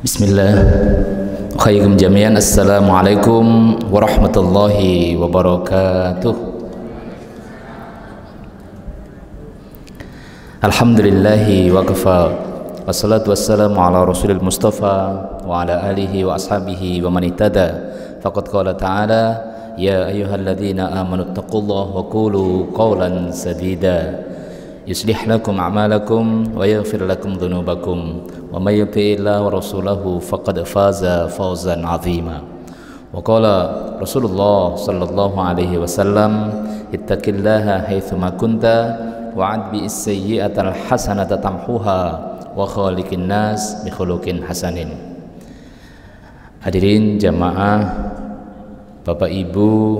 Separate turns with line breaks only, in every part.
Bismillah. Khairum jami'an. Assalamualaikum warahmatullahi wabarakatuh. Alhamdulillahi wa kafa. Wassalatu wassalamu ala rasulil mustafa wa ala alihi wa ashabihi wa man ihtada. Faqad qala ta'ala ya ayyuhalladzina amanu taqullaha wa qulu qawlan sadida. Yuslih lakum a'malakum wa yaghfir lakum dhunubakum wa may yuti'illaha wa rasulahu faqad faza fawzan 'azima. Wa qala Rasulullah sallallahu alaihi wasallam ittaqillaha haitsu ma kunta wa'ad bi'is sayyi'atal hasanata tamhuha wa khaliqin nas bi khuluqin hasanin. Hadirin jamaah, Bapak Ibu,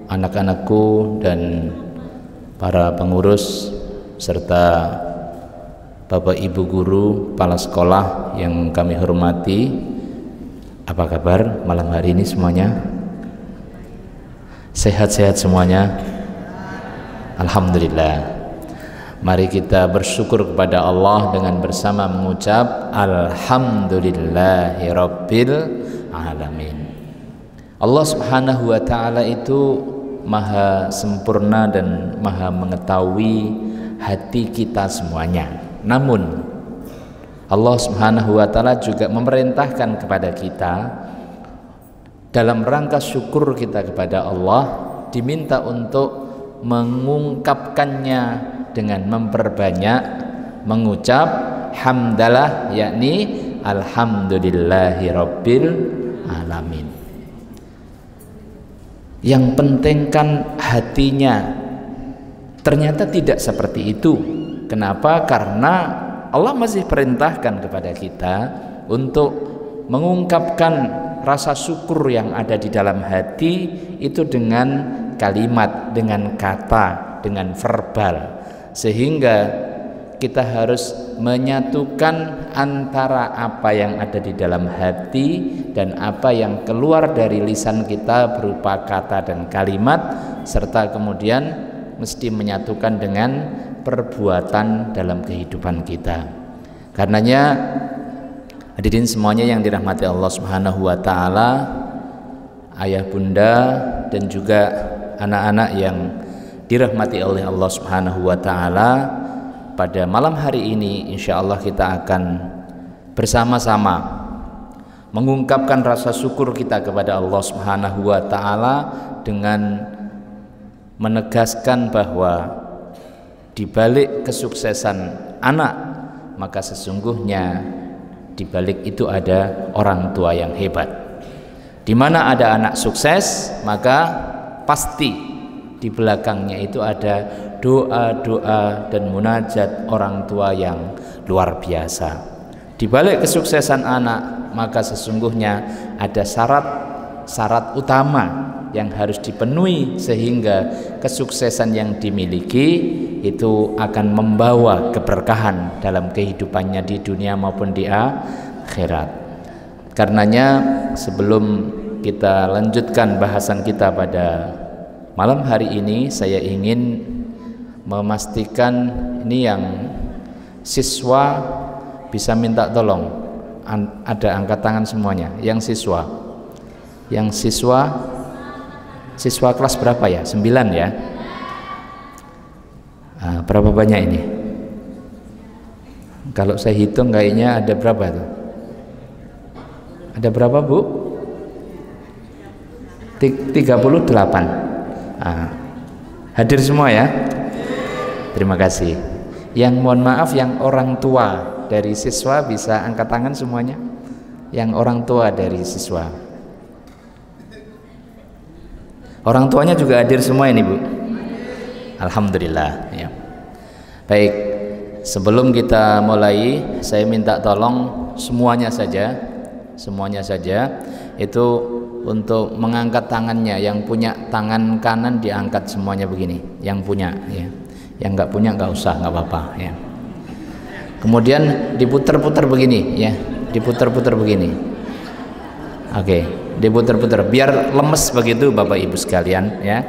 anak-anakku dan para pengurus serta Bapak Ibu guru, kepala sekolah yang kami hormati, apa kabar malam hari ini semuanya? Sehat-sehat semuanya? Alhamdulillah. Mari kita bersyukur kepada Allah dengan bersama mengucap Alhamdulillahirabbil alamin. Allah Subhanahu wa ta'ala itu maha sempurna dan maha mengetahui hati kita semuanya. Namun Allah Subhanahu wa ta'ala juga memerintahkan kepada kita dalam rangka syukur kita kepada Allah, diminta untuk mengungkapkannya dengan memperbanyak mengucap hamdalah, yakni alhamdulillahirabbil alamin. Yang penting kan hatinya. Ternyata tidak seperti itu. Kenapa? Karena Allah masih perintahkan kepada kita untuk mengungkapkan rasa syukur yang ada di dalam hati itu dengan kalimat, dengan kata, dengan verbal. Sehingga kita harus menyatukan antara apa yang ada di dalam hati dan apa yang keluar dari lisan kita berupa kata dan kalimat, serta kemudian mesti menyatukan dengan perbuatan dalam kehidupan kita. Karenanya hadirin semuanya yang dirahmati Allah Subhanahu wa ta'ala, ayah bunda dan juga anak-anak yang dirahmati oleh Allah Subhanahu wa ta'ala, pada malam hari ini insya Allah kita akan bersama-sama mengungkapkan rasa syukur kita kepada Allah Subhanahu wa ta'ala dengan menegaskan bahwa di balik kesuksesan anak, maka sesungguhnya di balik itu ada orang tua yang hebat. Di mana ada anak sukses, maka pasti di belakangnya itu ada doa-doa dan munajat orang tua yang luar biasa. Di balik kesuksesan anak, maka sesungguhnya ada syarat utama yang harus dipenuhi sehingga kesuksesan yang dimiliki itu akan membawa keberkahan dalam kehidupannya di dunia maupun di akhirat. Karenanya sebelum kita lanjutkan bahasan kita pada malam hari ini, saya ingin memastikan ini yang siswa bisa minta tolong, ada angkat tangan semuanya. Yang siswa kelas berapa ya? 9 ya? Berapa banyak ini? Kalau saya hitung kayaknya ada berapa tuh? Ada berapa Bu? 38. Hadir semua ya? Terima kasih. Yang mohon maaf, yang orang tua dari siswa bisa angkat tangan semuanya? Yang orang tua dari siswa. Orang tuanya juga hadir semua ini Bu? Alhamdulillah ya. Baik, sebelum kita mulai saya minta tolong semuanya saja itu untuk mengangkat tangannya. Yang punya tangan kanan diangkat semuanya begini, yang punya ya. Yang nggak punya nggak usah, nggak apa-apa ya. Kemudian diputer-puter begini ya, diputer-puter begini. Oke, diputer-puter biar lemes begitu Bapak Ibu sekalian ya.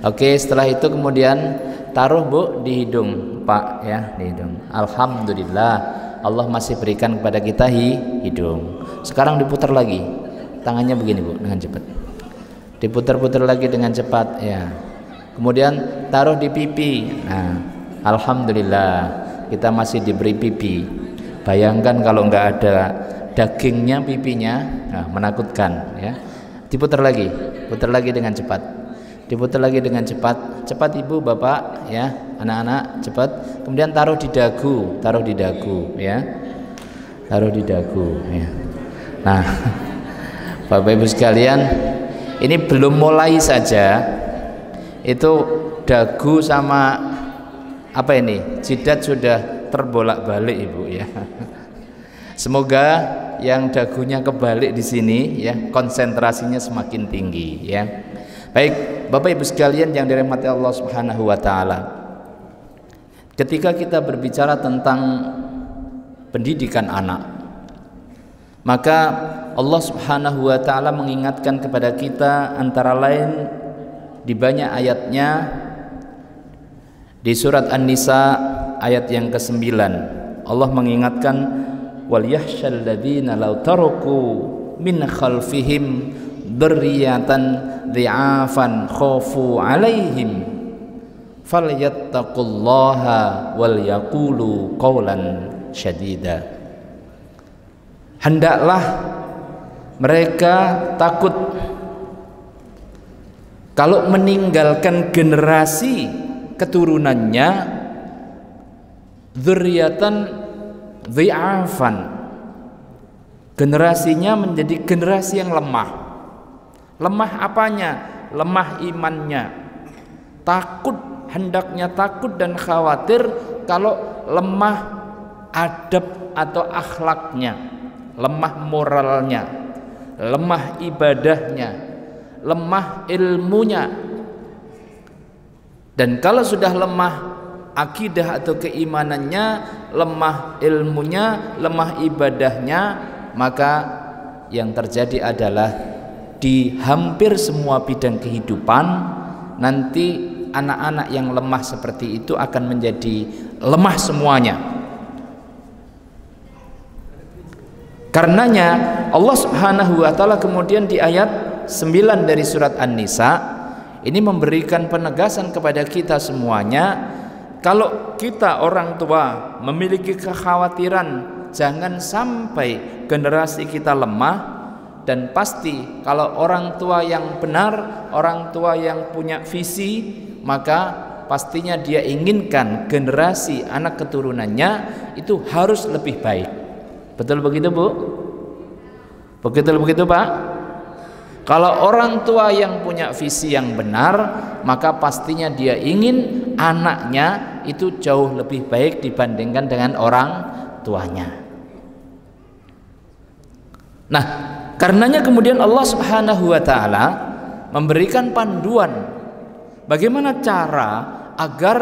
Oke, setelah itu kemudian taruh Bu di hidung Pak ya, di hidung. Alhamdulillah Allah masih berikan kepada kita hidung. Sekarang diputar lagi, tangannya begini Bu, dengan cepat. Diputar-putar lagi dengan cepat ya. Kemudian taruh di pipi. Nah, alhamdulillah kita masih diberi pipi. Bayangkan kalau nggak ada dagingnya pipinya, nah, menakutkan ya. Diputar lagi, putar lagi dengan cepat. Diputar lagi dengan cepat. Cepat Ibu, Bapak ya, anak-anak cepat. Kemudian taruh di dagu ya. Taruh di dagu ya. Nah, Bapak Ibu sekalian, ini belum mulai saja itu dagu sama apa ini, jidat sudah terbolak-balik Ibu ya. Semoga yang dagunya kebalik di sini ya, konsentrasinya semakin tinggi ya. Baik, Bapak Ibu sekalian yang dirahmati Allah Subhanahu wa taala. Ketika kita berbicara tentang pendidikan anak, maka Allah Subhanahu wa taala mengingatkan kepada kita antara lain di banyak ayatnya. Di surat An-Nisa ayat yang ke-9 Allah mengingatkan, wal yahsyal ladzina law taraku min khalfihim dzurriyyatan dhi'afan khafu 'alaihim falyattaqullaha wal yaqulu qawlan syadida. Hendaklah mereka takut kalau meninggalkan generasi keturunannya dzurriyyatan dhi'afan, generasinya menjadi generasi yang lemah. Lemah apanya? Lemah imannya. Takut, hendaknya takut dan khawatir kalau lemah adab atau akhlaknya, lemah moralnya, lemah ibadahnya, lemah ilmunya. Dan kalau sudah lemah akidah atau keimanannya, lemah ilmunya, lemah ibadahnya, maka yang terjadi adalah di hampir semua bidang kehidupan nanti anak-anak yang lemah seperti itu akan menjadi lemah semuanya. Karenanya Allah Subhanahu wa taala kemudian di ayat 9 dari surat An-Nisa ini memberikan penegasan kepada kita semuanya, kalau kita orang tua memiliki kekhawatiran jangan sampai generasi kita lemah. Dan pasti kalau orang tua yang benar, orang tua yang punya visi, maka pastinya dia inginkan generasi anak keturunannya itu harus lebih baik. Betul begitu Bu? Begitu Pak? Kalau orang tua yang punya visi yang benar, maka pastinya dia ingin anaknya itu jauh lebih baik dibandingkan dengan orang tuanya. Nah, karenanya kemudian Allah Subhanahu wa taala memberikan panduan bagaimana cara agar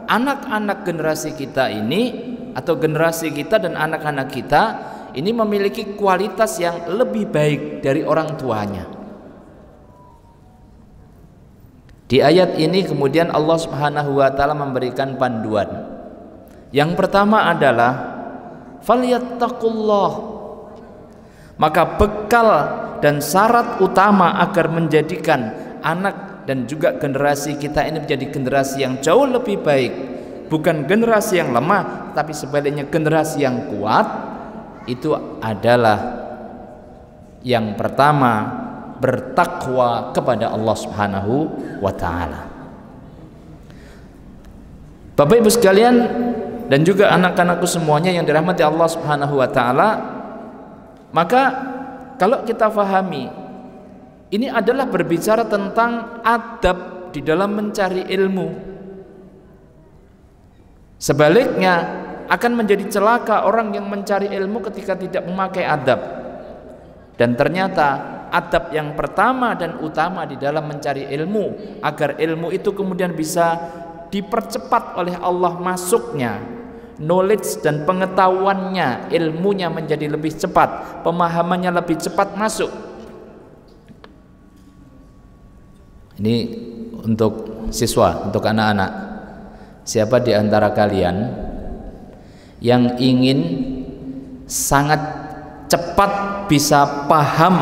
anak-anak generasi kita ini atau generasi kita dan anak-anak kita ini memiliki kualitas yang lebih baik dari orang tuanya. Di ayat ini kemudian Allah Subhanahu wa taala memberikan panduan. Yang pertama adalah falyattaqullah. Maka bekal dan syarat utama agar menjadikan anak dan juga generasi kita ini menjadi generasi yang jauh lebih baik, bukan generasi yang lemah tapi sebaliknya generasi yang kuat, itu adalah yang pertama bertakwa kepada Allah Subhanahu wa taala. Bapak Ibu sekalian dan juga anak-anakku semuanya yang dirahmati Allah Subhanahu wa taala, maka kalau kita fahami ini adalah berbicara tentang adab di dalam mencari ilmu. Sebaliknya akan menjadi celaka orang yang mencari ilmu ketika tidak memakai adab. Dan ternyata adab yang pertama dan utama di dalam mencari ilmu, agar ilmu itu kemudian bisa dipercepat oleh Allah masuknya, knowledge dan pengetahuannya, ilmunya menjadi lebih cepat, pemahamannya lebih cepat masuk. Ini untuk siswa, untuk anak-anak. Siapa di antara kalian yang ingin sangat cepat bisa paham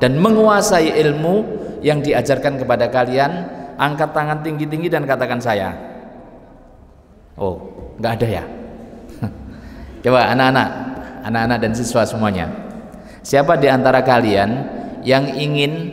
dan menguasai ilmu yang diajarkan kepada kalian, angkat tangan tinggi-tinggi dan katakan saya. Oh, nggak ada ya? Coba anak-anak dan siswa semuanya, siapa di antara kalian yang ingin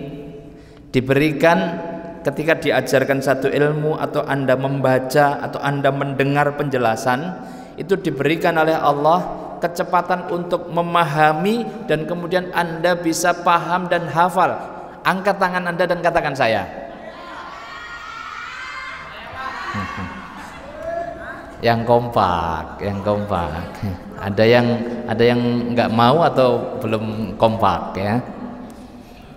diberikan ketika diajarkan satu ilmu, atau Anda membaca atau Anda mendengar penjelasan, itu diberikan oleh Allah kecepatan untuk memahami dan kemudian Anda bisa paham dan hafal? Angkat tangan Anda dan katakan saya. Yang kompak. Ada yang nggak mau atau belum kompak ya.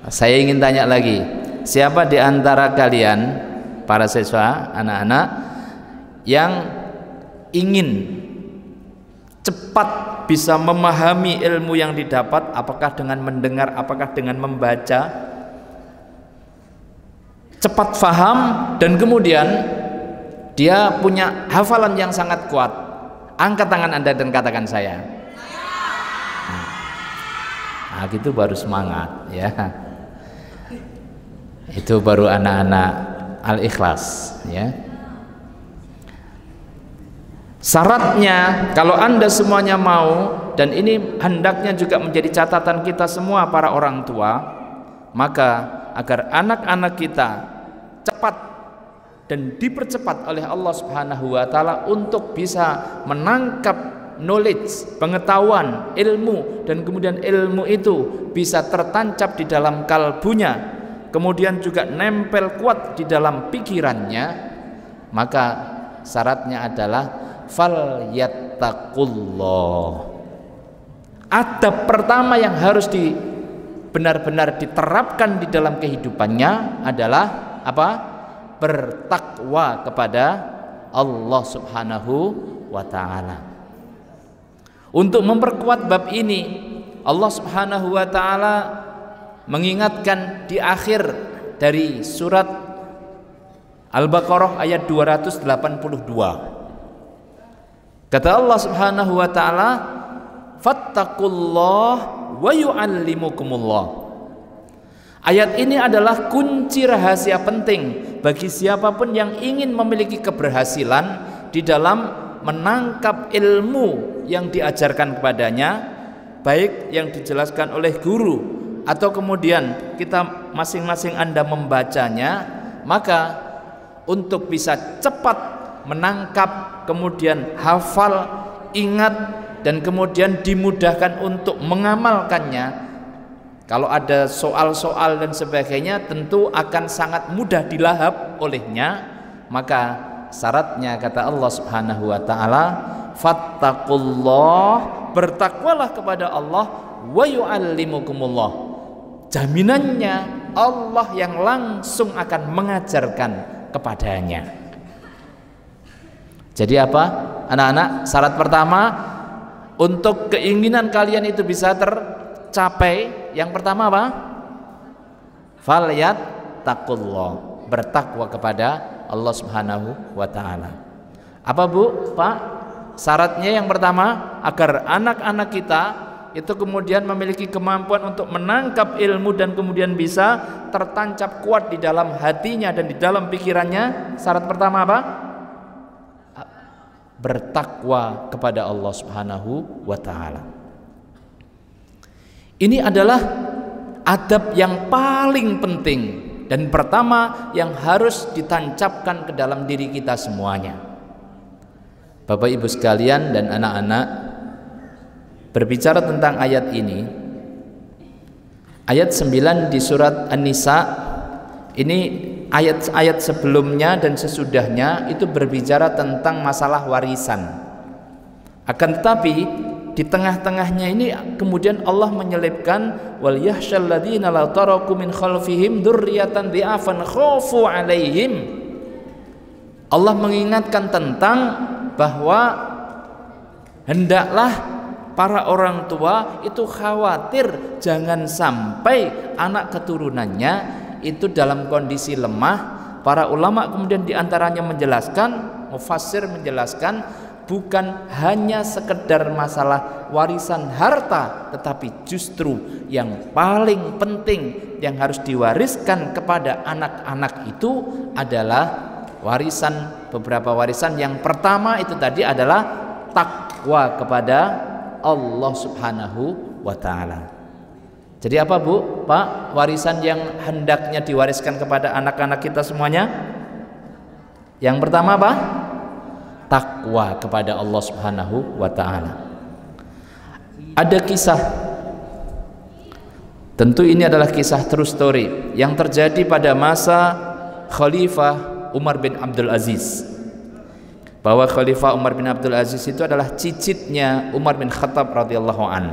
Saya ingin tanya lagi, siapa di antara kalian para siswa, anak-anak, yang ingin cepat bisa memahami ilmu yang didapat, apakah dengan mendengar, apakah dengan membaca, cepat faham dan kemudian dia punya hafalan yang sangat kuat? Angkat tangan Anda dan katakan saya. Nah, gitu baru semangat ya. Itu baru anak-anak Al-Ikhlas ya. Syaratnya kalau Anda semuanya mau, dan ini hendaknya juga menjadi catatan kita semua para orang tua, maka agar anak-anak kita cepat dan dipercepat oleh Allah Subhanahu wa taala untuk bisa menangkap knowledge, pengetahuan, ilmu, dan kemudian ilmu itu bisa tertancap di dalam kalbunya, kemudian juga nempel kuat di dalam pikirannya, maka syaratnya adalah fal yattaqullah. Adab pertama yang harus benar-benar diterapkan di dalam kehidupannya adalah apa? Bertakwa kepada Allah Subhanahu wa ta'ala. Untuk memperkuat bab ini, Allah Subhanahu wa ta'ala mengingatkan di akhir dari surat Al-Baqarah ayat 282. Kata Allah Subhanahu wa ta'ala, fattaqullah wa yu'allimukumullah. Ayat ini adalah kunci rahasia penting bagi siapapun yang ingin memiliki keberhasilan di dalam menangkap ilmu yang diajarkan kepadanya, baik yang dijelaskan oleh guru atau kemudian kita masing-masing Anda membacanya. Maka untuk bisa cepat menangkap, kemudian hafal, ingat, dan kemudian dimudahkan untuk mengamalkannya, kalau ada soal-soal dan sebagainya tentu akan sangat mudah dilahap olehnya. Maka syaratnya kata Allah Subhanahu wa ta'ala, fattaqullah, bertakwalah kepada Allah, wa yu'allimukumullah. Jaminannya Allah yang langsung akan mengajarkan kepadanya. Jadi apa anak-anak? Syarat pertama untuk keinginan kalian itu bisa tercapai, yang pertama apa? Falyattaqullah, bertakwa kepada Allah Subhanahu wa ta'ala. Apa Bu, Pak? Syaratnya yang pertama agar anak-anak kita itu kemudian memiliki kemampuan untuk menangkap ilmu dan kemudian bisa tertancap kuat di dalam hatinya dan di dalam pikirannya. Syarat pertama apa? Bertakwa kepada Allah Subhanahu wa ta'ala. Ini adalah adab yang paling penting dan pertama yang harus ditancapkan ke dalam diri kita semuanya. Bapak Ibu sekalian dan anak-anak, berbicara tentang ayat ini, ayat 9 di surat An-Nisa ini, ayat-ayat sebelumnya dan sesudahnya itu berbicara tentang masalah warisan. Akan tetapi di tengah-tengahnya ini kemudian Allah menyelipkan wal yahsyal ladzina la taraku min khalfihim dzurriyyatan dhi'afan khafu 'alaihim. Allah mengingatkan tentang bahwa hendaklah para orang tua itu khawatir jangan sampai anak keturunannya itu dalam kondisi lemah. Para ulama kemudian diantaranya menjelaskan, mufassir menjelaskan, bukan hanya sekedar masalah warisan harta, tetapi justru yang paling penting yang harus diwariskan kepada anak-anak itu adalah beberapa warisan. Yang pertama itu tadi adalah takwa kepada Allah Subhanahu wa ta'ala. Jadi apa Bu, Pak, warisan yang hendaknya diwariskan kepada anak-anak kita semuanya? Yang pertama apa? Takwa kepada Allah Subhanahu wa ta'ala. Ada kisah, tentu ini adalah kisah true story yang terjadi pada masa Khalifah Umar bin Abdul Aziz. Bahwa Khalifah Umar bin Abdul Aziz itu adalah cicitnya Umar bin Khattab radhiyallahu an.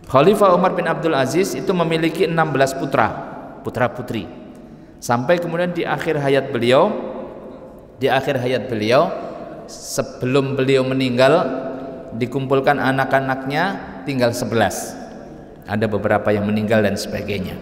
Khalifah Umar bin Abdul Aziz itu memiliki 16 putra-putri. Sampai kemudian di akhir hayat beliau, sebelum beliau meninggal, dikumpulkan anak-anaknya tinggal 11. Ada beberapa yang meninggal dan sebagainya.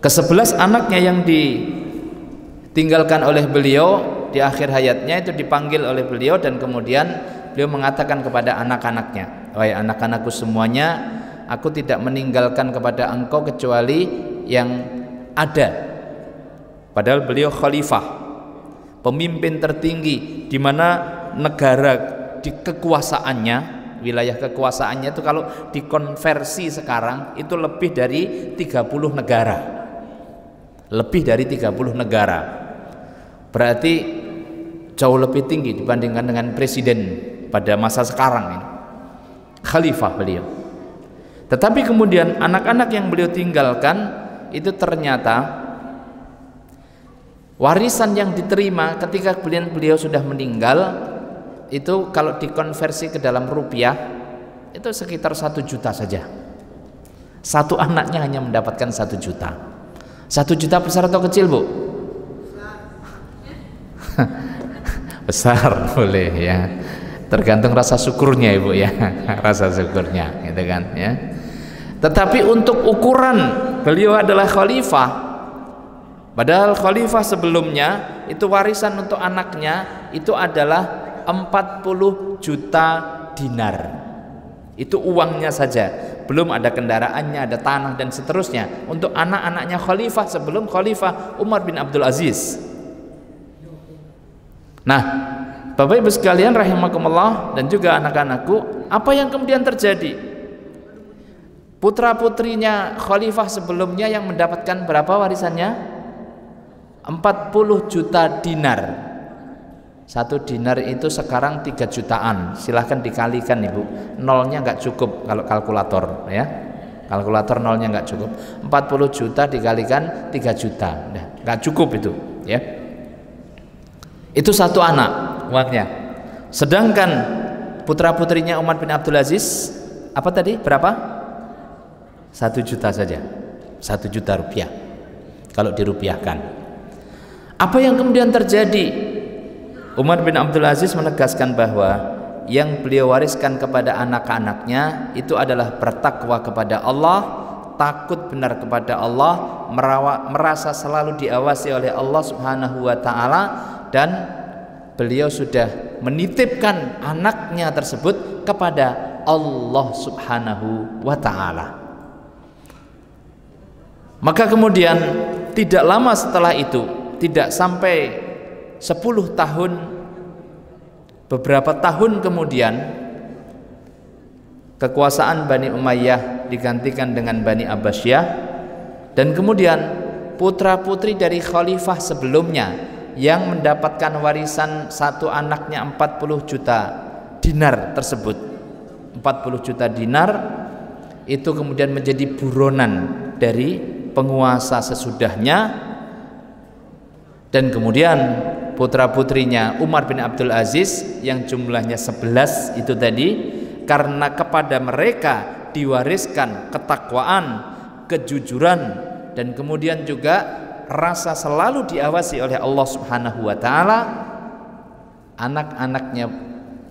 Ke-11 anaknya yang ditinggalkan oleh beliau di akhir hayatnya itu dipanggil oleh beliau, dan kemudian beliau mengatakan kepada anak-anaknya, "Wahai anak-anakku semuanya, aku tidak meninggalkan kepada engkau kecuali yang ada." Padahal beliau khalifah, pemimpin tertinggi di mana negara di kekuasaannya, wilayah kekuasaannya itu kalau dikonversi sekarang itu lebih dari 30 negara. Lebih dari 30 negara. Berarti jauh lebih tinggi dibandingkan dengan presiden pada masa sekarang ini. Khalifah beliau. Tetapi kemudian anak-anak yang beliau tinggalkan itu ternyata warisan yang diterima ketika beliau sudah meninggal itu kalau dikonversi ke dalam rupiah itu sekitar 1 juta saja. Satu anaknya hanya mendapatkan 1 juta. 1 juta besar atau kecil Bu? Besar boleh ya, tergantung rasa syukurnya Ibu ya. Rasa syukurnya gitu kan ya. Tetapi untuk ukuran beliau adalah khalifah, padahal khalifah sebelumnya itu warisan untuk anaknya itu adalah 40 juta dinar. Itu uangnya saja, belum ada kendaraannya, ada tanah dan seterusnya untuk anak-anaknya khalifah sebelum Khalifah Umar bin Abdul Aziz. Nah, Bapak Ibu sekalian rahimakumullah dan juga anak-anakku, apa yang kemudian terjadi? Putra-putrinya khalifah sebelumnya yang mendapatkan berapa warisannya? 40 juta dinar. 1 dinar itu sekarang 3 jutaan. Silahkan dikalikan Ibu. Nolnya nggak cukup kalau kalkulator ya. Kalkulator nolnya nggak cukup. 40 juta dikalikan 3 juta. Nah, nggak cukup itu ya. Itu 1 anak uangnya. Sedangkan putra-putrinya Umar bin Abdul Aziz apa tadi? Berapa? 1 juta saja. 1 juta rupiah kalau dirupiahkan. Apa yang kemudian terjadi? Umar bin Abdul Aziz menegaskan bahwa yang beliau wariskan kepada anak-anaknya itu adalah bertakwa kepada Allah, takut benar kepada Allah, merasa selalu diawasi oleh Allah Subhanahu wa ta'ala, dan beliau sudah menitipkan anaknya tersebut kepada Allah Subhanahu wa ta'ala. Maka kemudian tidak lama setelah itu, tidak sampai 10 tahun, beberapa tahun kemudian kekuasaan Bani Umayyah digantikan dengan Bani Abbasiyah, dan kemudian putra-putri dari khalifah sebelumnya yang mendapatkan warisan 1 anaknya 40 juta dinar tersebut, 40 juta dinar itu kemudian menjadi buronan dari penguasa sesudahnya. Dan kemudian putra-putrinya Umar bin Abdul Aziz yang jumlahnya 11 itu tadi, karena kepada mereka diwariskan ketakwaan, kejujuran, dan kemudian juga rasa selalu diawasi oleh Allah Subhanahu wa ta'ala, anak-anaknya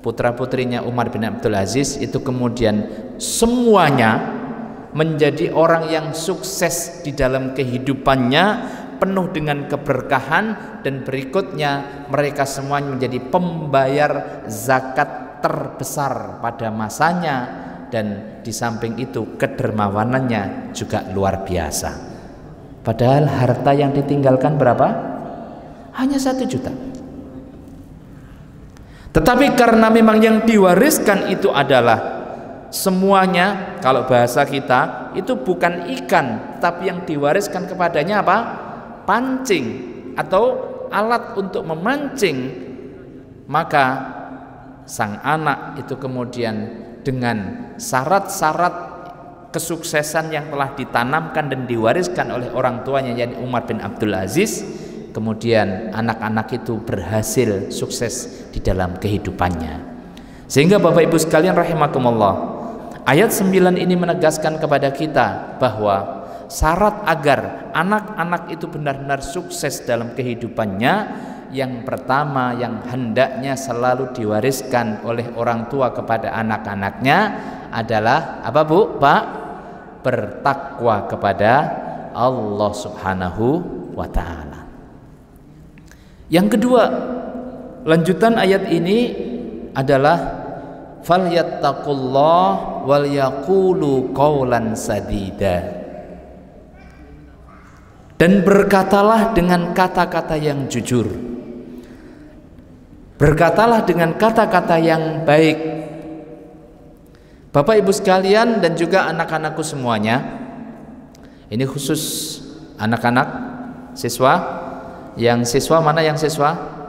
putra-putrinya Umar bin Abdul Aziz itu kemudian semuanya menjadi orang yang sukses di dalam kehidupannya penuh dengan keberkahan, dan berikutnya mereka semuanya menjadi pembayar zakat terbesar pada masanya, dan di samping itu kedermawanannya juga luar biasa. Padahal harta yang ditinggalkan berapa? Hanya 1 juta. Tetapi karena memang yang diwariskan itu adalah semuanya, kalau bahasa kita itu bukan ikan, tapi yang diwariskan kepadanya apa? Pancing atau alat untuk memancing. Maka sang anak itu kemudian dengan syarat-syarat kesuksesan yang telah ditanamkan dan diwariskan oleh orang tuanya, yakni Umar bin Abdul Aziz, kemudian anak-anak itu berhasil sukses di dalam kehidupannya. Sehingga Bapak Ibu sekalian rahimakumullah, ayat 9 ini menegaskan kepada kita bahwa syarat agar anak-anak itu benar-benar sukses dalam kehidupannya, yang pertama yang hendaknya selalu diwariskan oleh orang tua kepada anak-anaknya adalah apa, Bu? Pak? Bertakwa kepada Allah Subhanahu wa ta'ala. Yang kedua, lanjutan ayat ini adalah falyattaqullah wal yaqulu qawlan sadida, dan berkatalah dengan kata-kata yang jujur, berkatalah dengan kata-kata yang baik. Bapak Ibu sekalian dan juga anak-anakku semuanya, ini khusus anak-anak siswa. Yang siswa mana? Yang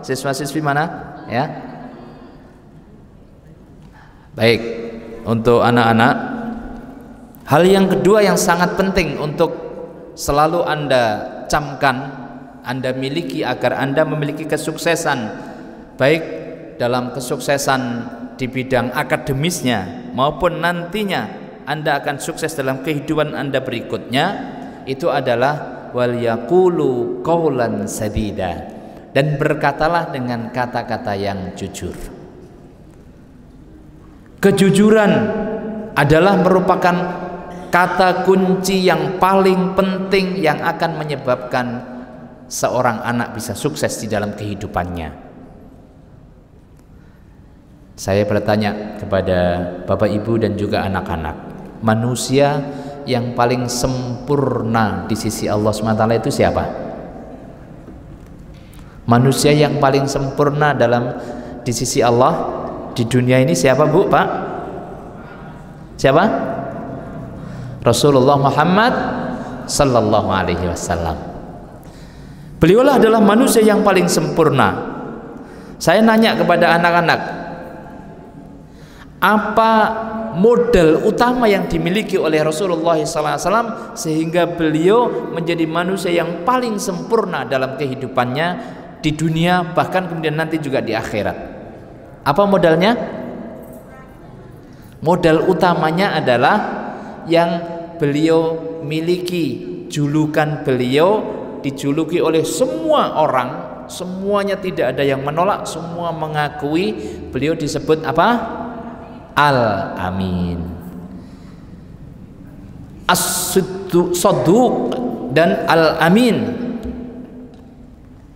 siswa-siswi mana? Ya. Baik, untuk anak-anak, hal yang kedua yang sangat penting untuk selalu Anda camkan, Anda miliki agar Anda memiliki kesuksesan, baik dalam kesuksesan di bidang akademisnya maupun nantinya Anda akan sukses dalam kehidupan Anda berikutnya, itu adalah wal yaqulu qawlan sadida, dan berkatalah dengan kata-kata yang jujur. Kejujuran adalah merupakan kata kunci yang paling penting yang akan menyebabkan seorang anak bisa sukses di dalam kehidupannya. Saya bertanya kepada Bapak Ibu dan juga anak-anak, manusia yang paling sempurna di sisi Allah SWT itu siapa? Manusia yang paling sempurna di sisi Allah di dunia ini siapa, Bu, Pak? Siapa? Rasulullah Muhammad sallallahu alaihi wasallam. Beliaulah adalah manusia yang paling sempurna. Saya nanya kepada anak-anak, apa modal utama yang dimiliki oleh Rasulullah SAW sehingga beliau menjadi manusia yang paling sempurna dalam kehidupannya di dunia, bahkan kemudian nanti juga di akhirat? Apa modalnya? Modal utamanya adalah yang beliau miliki, julukan beliau dijuluki oleh semua orang, semuanya tidak ada yang menolak, semua mengakui beliau disebut apa? Al-Amin, As-Saduq dan Al-Amin,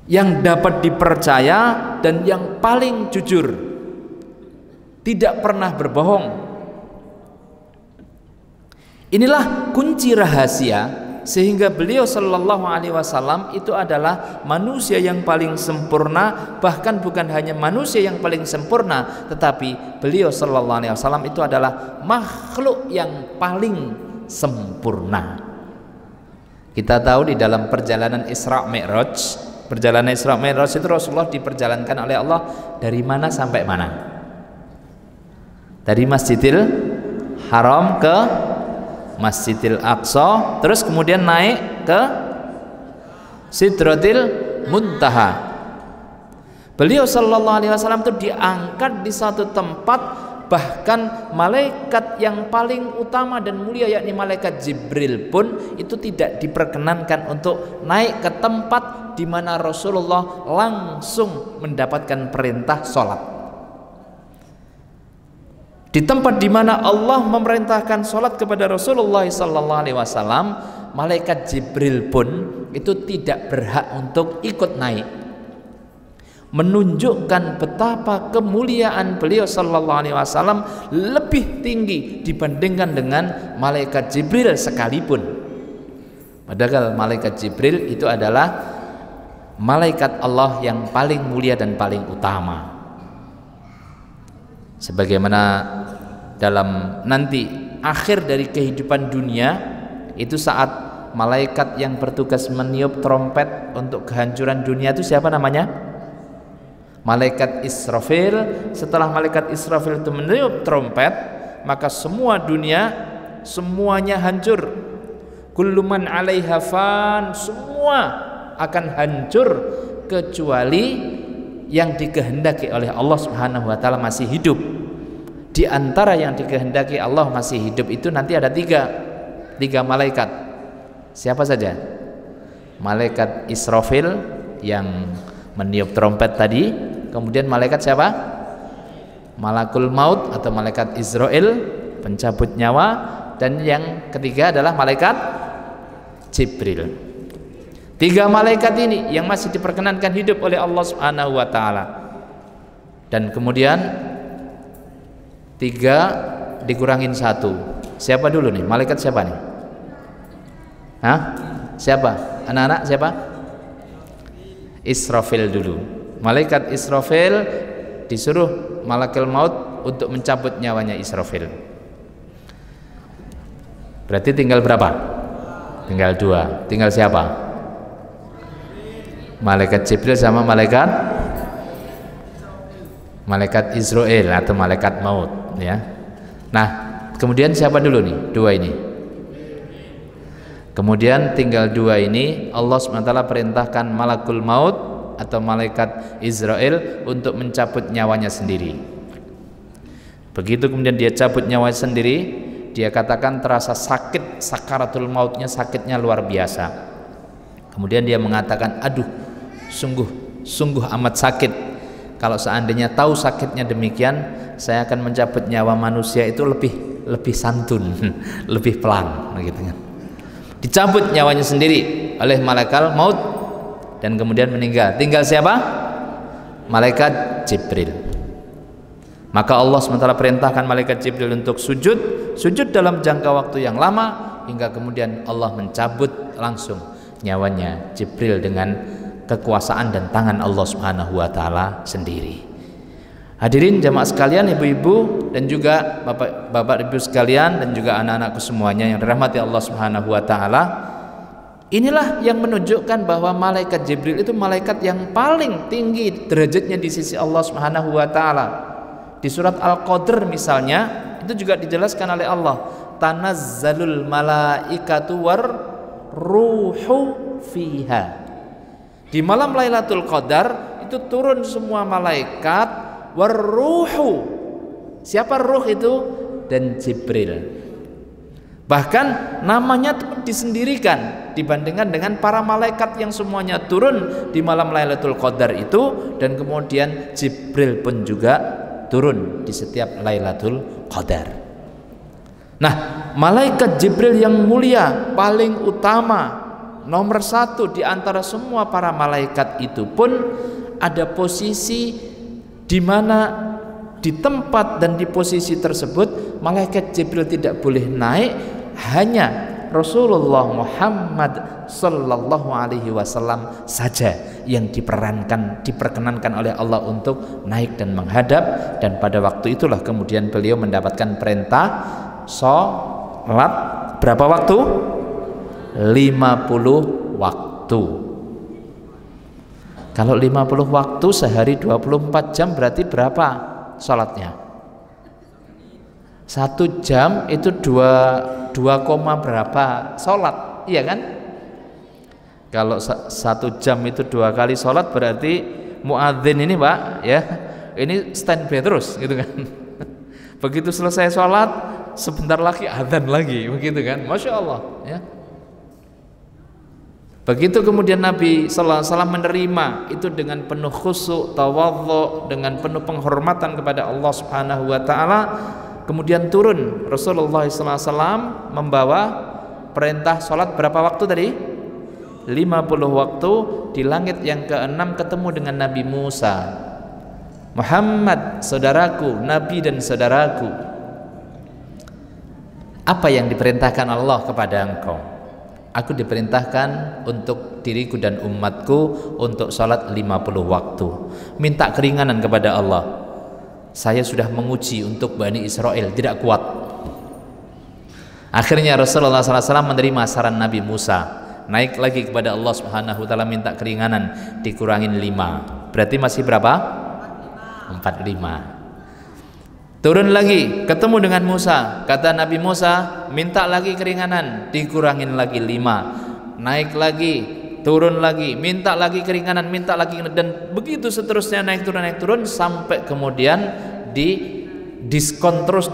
yang dapat dipercaya dan yang paling jujur, tidak pernah berbohong. Inilah kunci rahasia sehingga beliau sallallahu alaihi wasallam itu adalah manusia yang paling sempurna, bahkan bukan hanya manusia yang paling sempurna, tetapi beliau sallallahu alaihi wasallam itu adalah makhluk yang paling sempurna. Kita tahu di dalam perjalanan Isra Mi'raj, perjalanan Isra Mi'raj itu Rasulullah diperjalankan oleh Allah dari mana sampai mana? Dari Masjidil Haram ke Masjidil Aqsa, terus kemudian naik ke Sidratil Muntaha. Beliau sallallahu alaihi wasallam itu diangkat di satu tempat, bahkan malaikat yang paling utama dan mulia yakni malaikat Jibril pun itu tidak diperkenankan untuk naik ke tempat di mana Rasulullah langsung mendapatkan perintah sholat. Di tempat di mana Allah memerintahkan sholat kepada Rasulullah sallallahu alaihi wasallam, malaikat Jibril pun itu tidak berhak untuk ikut naik, menunjukkan betapa kemuliaan beliau sallallahu alaihi wasallam lebih tinggi dibandingkan dengan malaikat Jibril sekalipun. Padahal malaikat Jibril itu adalah malaikat Allah yang paling mulia dan paling utama. Sebagaimana dalam nanti akhir dari kehidupan dunia itu, saat malaikat yang bertugas meniup trompet untuk kehancuran dunia itu siapa namanya? Malaikat Israfil. Setelah malaikat Israfil itu meniup trompet, maka semua dunia semuanya hancur. Kullu man 'alaiha fan, semua akan hancur kecuali yang dikehendaki oleh Allah Subhanahu wa taala masih hidup. Di antara yang dikehendaki Allah masih hidup itu nanti ada tiga malaikat. Siapa saja? Malaikat Israfil yang meniup trompet tadi, kemudian malaikat siapa? Malakul maut atau malaikat Israel, pencabut nyawa, dan yang ketiga adalah malaikat Jibril. 3 malaikat ini yang masih diperkenankan hidup oleh Allah Subhanahu wa taala. Dan kemudian 3 dikurangin 1. Siapa dulu nih? Malaikat siapa nih? Hah? Siapa? Anak-anak siapa? Israfil dulu. Malaikat Israfil disuruh malakul maut untuk mencabut nyawanya Israfil. Berarti tinggal berapa? Tinggal 2. Tinggal siapa? Malaikat Jibril sama malaikat Israel atau malaikat maut, ya. Nah, kemudian siapa dulu nih? 2 ini. Kemudian tinggal 2 ini Allah SWT perintahkan malakul maut atau malaikat Israel untuk mencabut nyawanya sendiri. Begitu kemudian dia cabut nyawanya sendiri, dia katakan terasa sakit, sakaratul mautnya, sakitnya luar biasa. Kemudian dia mengatakan, aduh, sungguh amat sakit. Kalau seandainya tahu sakitnya demikian, saya akan mencabut nyawa manusia itu lebih santun, lebih pelan, begitu kan. Dicabut nyawanya sendiri oleh malaikat maut dan kemudian meninggal. Tinggal siapa? Malaikat Jibril. Maka Allah SWT perintahkan malaikat Jibril untuk sujud dalam jangka waktu yang lama, hingga kemudian Allah mencabut langsung nyawanya Jibril dengan kekuasaan dan tangan Allah Subhanahu wa taala sendiri. Hadirin jamaah sekalian, ibu-ibu dan juga bapak-ibu sekalian dan juga anak-anakku semuanya yang dirahmati Allah Subhanahu wa taala, inilah yang menunjukkan bahwa malaikat Jibril itu malaikat yang paling tinggi derajatnya di sisi Allah Subhanahu wa taala. Di surat Al-Qadr misalnya, itu juga dijelaskan oleh Allah, tanazzalul malaikatu war ruhu fiha. Di malam Lailatul Qadar itu turun semua malaikat, warruhu. Siapa ruh itu? Dan Jibril. Bahkan namanya disendirikan dibandingkan dengan para malaikat yang semuanya turun di malam Lailatul Qadar itu, dan kemudian Jibril pun juga turun di setiap Lailatul Qadar. Nah, malaikat Jibril yang mulia, paling utama, nomor 1 di antara semua para malaikat itu pun ada posisi di mana di tempat dan di posisi tersebut malaikat Jibril tidak boleh naik, hanya Rasulullah Muhammad sallallahu alaihi wasallam saja yang diperkenankan oleh Allah untuk naik dan menghadap. Dan pada waktu itulah kemudian beliau mendapatkan perintah sholat berapa waktu? 50 waktu. Kalau 50 waktu sehari 24 jam berarti berapa sholatnya? 1 jam itu 2 berapa sholat, iya kan? Kalau 1 jam itu 2 kali sholat berarti muadzin ini Pak, ya, ini standby terus gitu kan. Begitu selesai sholat sebentar lagi adzan lagi, begitu kan? Masya Allah, ya. Begitu kemudian Nabi sallallahu alaihi wasallam menerima itu dengan penuh khusyuk, tawadhu, dengan penuh penghormatan kepada Allah Subhanahu wa taala. Kemudian turun Rasulullah sallallahu alaihi wasallam membawa perintah sholat berapa waktu tadi? 50 waktu. Di langit yang ke-6 ketemu dengan Nabi Musa. Muhammad saudaraku, Nabi dan saudaraku, apa yang diperintahkan Allah kepada engkau? Aku diperintahkan untuk diriku dan umatku untuk sholat 50 waktu. Minta keringanan kepada Allah. Saya sudah menguji untuk Bani Israel, tidak kuat. Akhirnya Rasulullah SAW menerima saran Nabi Musa, naik lagi kepada Allah Subhanahu wa ta'ala, minta keringanan, dikurangin 5. Berarti masih berapa? 45. Turun lagi, ketemu dengan Musa. Kata Nabi Musa, minta lagi keringanan, dikurangin lagi 5. Naik lagi, turun lagi, minta lagi keringanan, minta lagi, dan begitu seterusnya, naik turun sampai kemudian diskon terus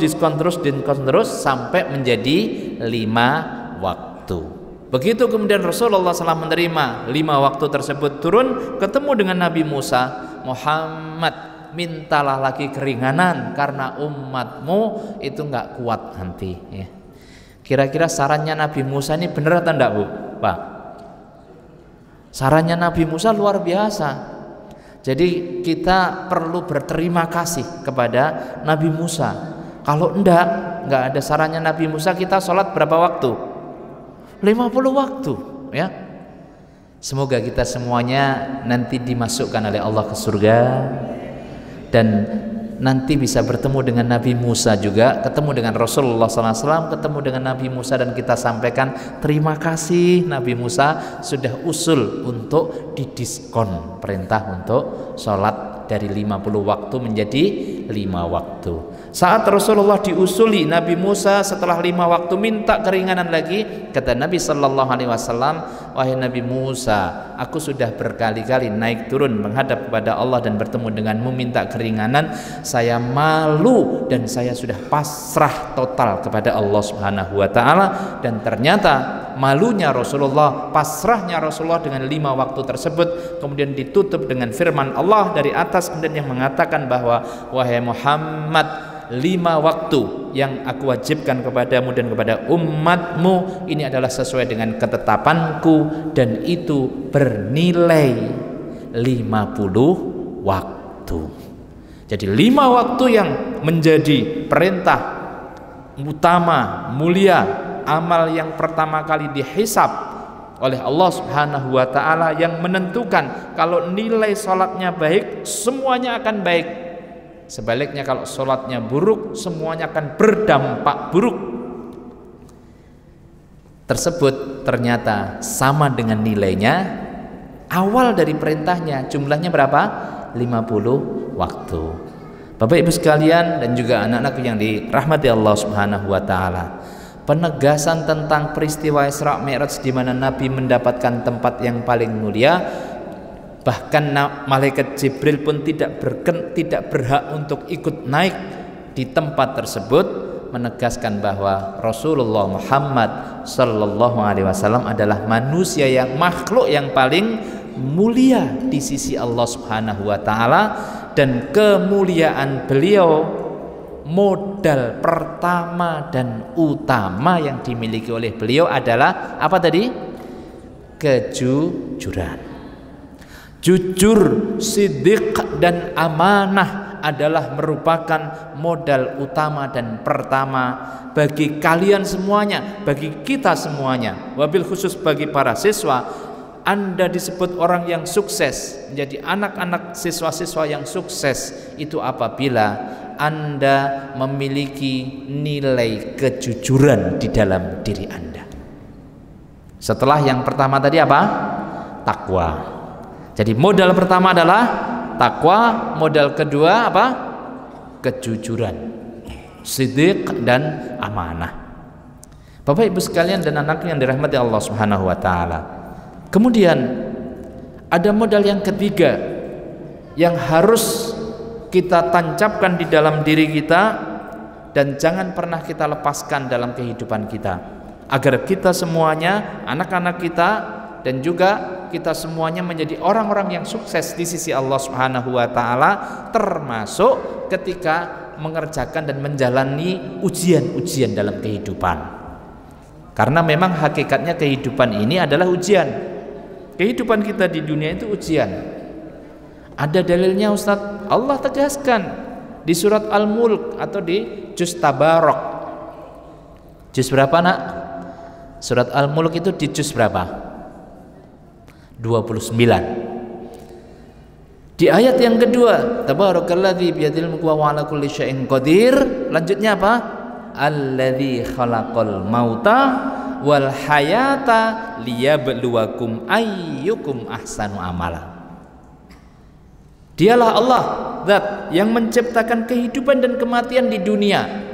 sampai menjadi 5 waktu. Begitu kemudian Rasulullah SAW menerima 5 waktu tersebut, turun ketemu dengan Nabi Musa. Muhammad, mintalah lagi keringanan karena umatmu itu nggak kuat nanti ya. Kira-kira sarannya Nabi Musa ini benar atau enggak, Bu? Pak, sarannya Nabi Musa luar biasa. Jadi kita perlu berterima kasih kepada Nabi Musa. Kalau nggak ada sarannya Nabi Musa, kita sholat berapa waktu? 50 waktu ya. Semoga kita semuanya nanti dimasukkan oleh Allah ke surga, dan nanti bisa bertemu dengan Nabi Musa juga, ketemu dengan Rasulullah SAW, ketemu dengan Nabi Musa, dan kita sampaikan terima kasih Nabi Musa sudah usul untuk didiskon perintah untuk sholat dari 50 waktu menjadi 5 waktu. Saat Rasulullah diusuli Nabi Musa setelah 5 waktu minta keringanan lagi, kata Nabi Sallallahu Alaihi Wasallam, wahai Nabi Musa, aku sudah berkali-kali naik turun menghadap kepada Allah dan bertemu denganmu minta keringanan. Saya malu dan saya sudah pasrah total kepada Allah Subhanahu Wa Taala. Dan ternyata malunya Rasulullah, pasrahnya Rasulullah dengan 5 waktu tersebut kemudian ditutup dengan firman Allah dari atas kemudian yang mengatakan bahwa wahai Muhammad, 5 waktu yang aku wajibkan kepadamu dan kepada umatmu ini adalah sesuai dengan ketetapanku, dan itu bernilai 50 waktu. Jadi 5 waktu yang menjadi perintah utama, mulia, amal yang pertama kali dihisab oleh Allah Subhanahu wa ta'ala, yang menentukan kalau nilai sholatnya baik, semuanya akan baik. Sebaliknya kalau sholatnya buruk, semuanya akan berdampak buruk. Tersebut ternyata sama dengan nilainya awal dari perintahnya. Jumlahnya berapa? 50 waktu. Bapak Ibu sekalian dan juga anak-anakku yang dirahmati Allah Subhanahu wa ta'ala, penegasan tentang peristiwa Isra Mi'raj di mana Nabi mendapatkan tempat yang paling mulia, bahkan malaikat Jibril pun tidak berhak untuk ikut naik di tempat tersebut, menegaskan bahwa Rasulullah Muhammad Sallallahu Alaihi Wasallam adalah manusia yang makhluk yang paling mulia di sisi Allah Subhanahu Wa Taala, dan kemuliaan beliau, modal pertama dan utama yang dimiliki oleh beliau adalah apa tadi? Kejujuran. Jujur, siddiq, dan amanah adalah merupakan modal utama dan pertama bagi kalian semuanya, bagi kita semuanya. Wabil khusus bagi para siswa, Anda disebut orang yang sukses, menjadi anak-anak siswa-siswa yang sukses itu apabila Anda memiliki nilai kejujuran di dalam diri Anda. Setelah yang pertama tadi apa? Takwa. Jadi modal pertama adalah takwa, modal kedua apa? Kejujuran, siddiq, dan amanah. Bapak Ibu sekalian dan anak yang dirahmati Allah Subhanahu wa taala. Kemudian ada modal yang ketiga yang harus kita tancapkan di dalam diri kita dan jangan pernah kita lepaskan dalam kehidupan kita, agar kita semuanya, anak-anak kita dan juga kita semuanya menjadi orang-orang yang sukses di sisi Allah Subhanahu wa taala, termasuk ketika mengerjakan dan menjalani ujian-ujian dalam kehidupan. Karena memang hakikatnya kehidupan ini adalah ujian. Kehidupan kita di dunia itu ujian. Ada dalilnya Ustadz, Allah tegaskan di surat Al-Mulk atau di juz Tabarok. Juz berapa nak? Surat Al-Mulk itu di juz berapa? 29. Di ayat yang kedua, Tabarakalladzi biyadil mulku wa ala kulli syai'in qadir. Lanjutnya apa? Alladzi khalaqal mauta wal hayata liyabluwakum ayyukum ahsanu amala. Dialah Allah, zat yang menciptakan kehidupan dan kematian di dunia.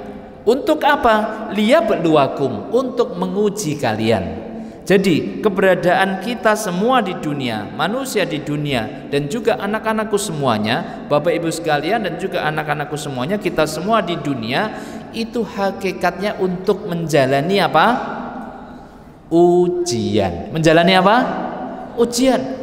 Untuk apa? Liyabluwakum, untuk menguji kalian. Jadi keberadaan kita semua di dunia, manusia di dunia, dan juga anak-anakku semuanya, Bapak Ibu sekalian dan juga anak-anakku semuanya, kita semua di dunia itu hakikatnya untuk menjalani apa? Ujian. Menjalani apa? Ujian.